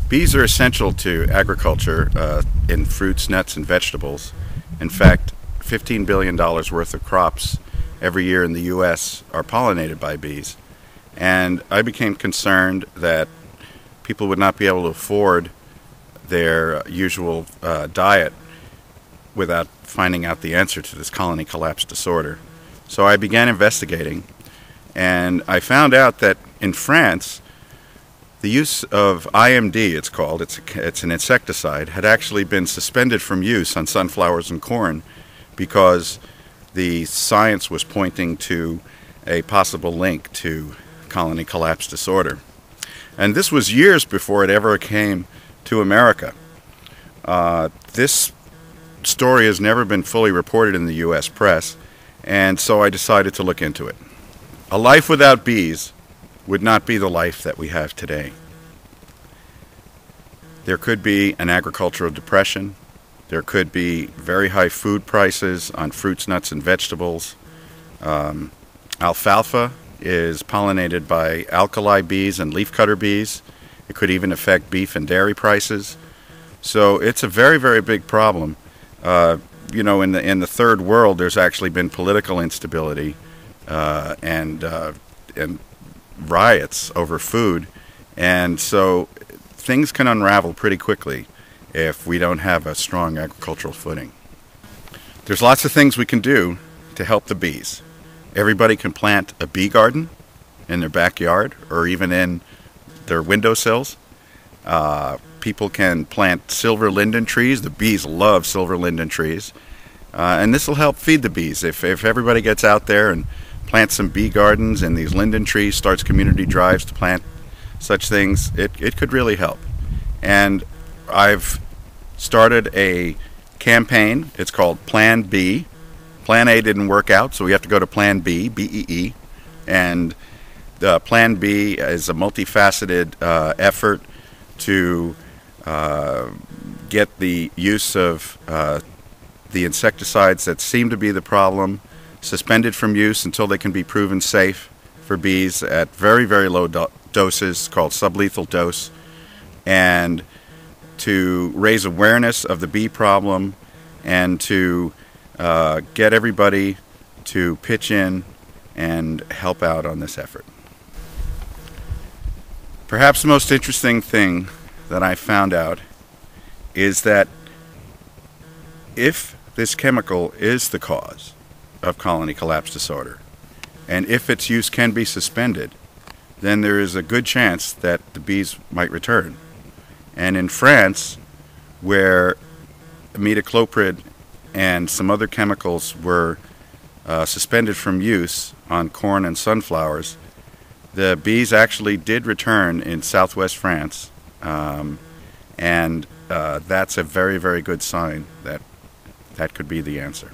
Bees are essential to agriculture in fruits, nuts, and vegetables. In fact, $15 billion worth of crops every year in the U.S. are pollinated by bees. And I became concerned that people would not be able to afford their usual diet without finding out the answer to this colony collapse disorder. So I began investigating, and I found out that in France, the use of IMD, it's called, it's an insecticide, had actually been suspended from use on sunflowers and corn because the science was pointing to a possible link to colony collapse disorder. And this was years before it ever came to America. This story has never been fully reported in the U.S. press, and so I decided to look into it. A life without bees would not be the life that we have today. There could be an agricultural depression. There could be very high food prices on fruits, nuts, and vegetables. Alfalfa is pollinated by alkali bees and leafcutter bees. It could even affect beef and dairy prices. So it's a very, very big problem. You know, in the third world, there's actually been political instability and riots over food, and so things can unravel pretty quickly if we don't have a strong agricultural footing. There's lots of things we can do to help the bees. Everybody can plant a bee garden in their backyard or even in their windowsills. People can plant silver linden trees. The bees love silver linden trees. And this will help feed the bees. If everybody gets out there and plants some bee gardens and these linden trees, starts community drives to plant such things, it could really help. And I've started a campaign. It's called Plan B. Plan A didn't work out, so we have to go to Plan B, B-E-E. And the Plan B is a multifaceted effort to get the use of the insecticides that seem to be the problem suspended from use until they can be proven safe for bees at very, very low doses called sublethal dose, and to raise awareness of the bee problem and to get everybody to pitch in and help out on this effort. Perhaps the most interesting thing that I found out is that if this chemical is the cause of colony collapse disorder, and if its use can be suspended, then there is a good chance that the bees might return. And in France, where imidacloprid and some other chemicals were suspended from use on corn and sunflowers, the bees actually did return in southwest France, and that's a very, very good sign that that could be the answer.